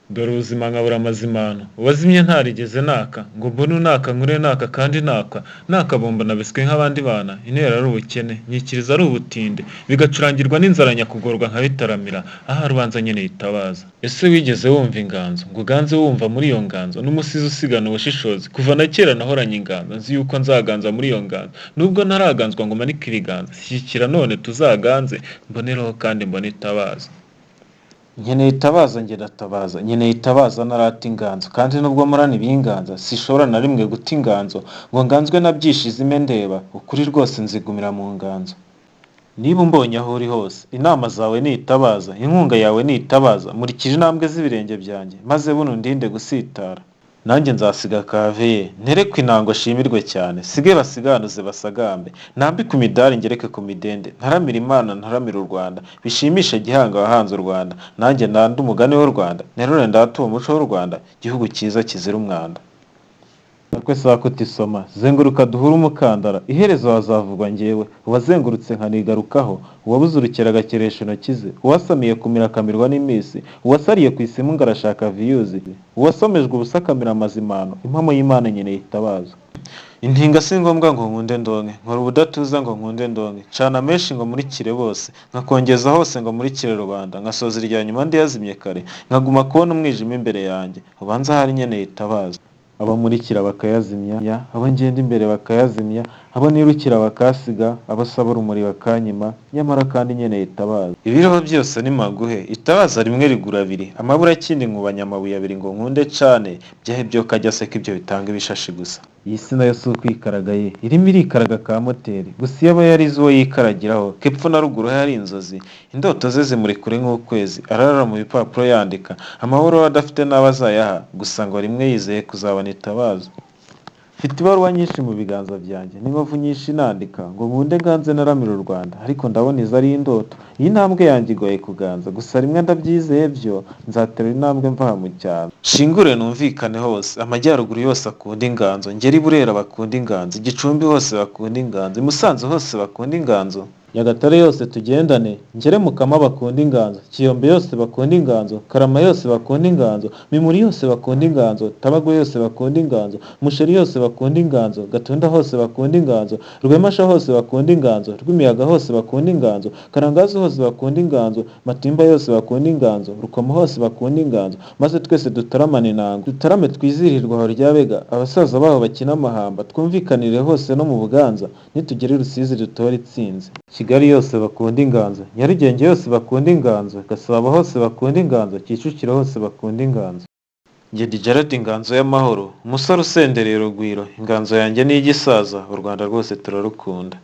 dore ubuzima nkabura amazimano, uwazimye ntarigeze naka, ngo mbone unaka nkure naka kandi nakwa, nakabomba nabiswe nk'abandi bana, intero ari ubukene, nyikiriza ari ubutinde, bigacurangirwa n'inzara nyakugorwa nkabitaramira, ahari ubanza nyene yitabaza. Ese wigeze wumva inganzo, ngo uganze wumva muri iyo nganzo, n'umusizi usigana ubushishozi, kuva na kera nahoranye inganzo, nzi yuko nzaganza muri iyo nganzo, nubwo ntaraganzwa ngo manike ibiganza, shyigikira none tuzaganze, mbonereho kandi mbone itabaza. Nkeneye itabaza njye ndatabaza, nkeneye itabaza narata inganzo, kandi nubwo murana ibinganza, sishobora na rimwe guta inganzo, ngo nganzwe nabyishizime ndeba, ukuri rwose nzigumira mu nganzo. Niba umbonye aho uri hose, inama zawe ni itabaza, inkunga yawe ni itabaza, murikije intambwe z'ibirenge byanjye, maze buno ndinde gusitara. Nanjye nzasiga kaveye, ntereke intango shimirwe cyane, sige basiganuze basagambe, nambike imidari ngereke ku midende, ntaramira Imana ntaramira u Rwanda, bishimishe gihanga wahanze u Rwanda, nanjye ndande umugani w'u Rwanda, nterure ndate uwo muco w'u Rwanda, gihugu cyiza kizira umwanda. Nakwe sako utisoma, zenguruka duhure umukandara, iherezo hazavugwa njyewe, uwazengurutse nkanigarukaho, uwabuze urukera agakeresha intoki ze, uwasamiye kumira akamirwa n'imisi, uwasariye ku isimu ngo arashaka viyuzi, uwasomejwe ubusa akamira amazimano, impamo y'Imana nkeneye itabaza. Intinga si ngombwa ngo nkunde ndonke, nkora ubudatuza ngo nkunde ndonke, cana menshi ngo murikire bose, nkakongeza hose ngo murikire rubanda, nkasoza irya nyuma ndi yazimye kare, nkaguma kubona umwijima imbere yanjye, ubanza hari nkeneye itabaza. Abamurikira bakayazimya, abo ngenda imbere bakayazimya, abo nirukira bakasiga, abasaba urumuri bakanyima, nyamara kandi nkeneye itabaza. Ibiroho byose ni maguhe, itabaza rimwe rigura abiri, amabura kindi nkubanya amabuye abiri ngo nkunde cane, byahe byo kajya seka ibyo bitanga ibishashi gusa. Iyi si nayo si ukwikaraga ye, irimo irikaraga ka moteri, gusa iyo aba yarize uwo yikaragiraho, kepfo na ruguru hari inzozi, indoto ze zimuri kure nk'ukwezi, ararara mu bipapuro yandika, amahoro adafite n'abo azayaha, gusa ngo rimwe yizeye kuzabona itabaza. Mfite ibaruwa nyinshi mu biganza byanjye, n'inkovu nyinshi nandika, ngo nkunde nganze naramira u Rwanda, ariko ndabona izo ari indoto, iyi ntambwe yanjye igoye kuganza, gusa rimwe ndabyizeye byo, nzaterura intambwe mvaha mu cyaro. Shingure numvikane hose, amajyaruguru yose akunda inganzo, ngeri i Burera bakunda inganzo, Igicumbi hose bakunda inganzo, i Musanze hose bakunda inganzo, Nyagatare yose tugendane, ngere Mukama bakunda inganzo, Kiyombe yose bakunda inganzo, Karama yose bakunda inganzo, Mimuri yose bakunda inganzo, Tabago yose bakunda inganzo, Musheri yose bakunda inganzo, Gatunda hose bakunda inganzo, Rwemasha hose bakunda inganzo, Rwimiyaga hose bakunda inganzo, Karangazi hose bakunda inganzo, Matimba yose bakunda inganzo, Rukomo hose bakunda inganzo, maze twese dutaramane intango, dutarame twizihirirwa aho ryabega, abasaza baho bakina amahamba, twumvikanire hose no mu Buganza, nitugere Rusizi dutore itsinze. Kigali yose bakunda inganzo, Nyarugenge yose bakunda inganzo, Gasabo hose bakunda inganzo, Kicukiro hose bakunda inganzo. Njye ndi Gerard inganzo y'amahoro, umusore usendereye urugwiro, inganzo yanjye ni igisaza, u Rwanda rwose turarukunda.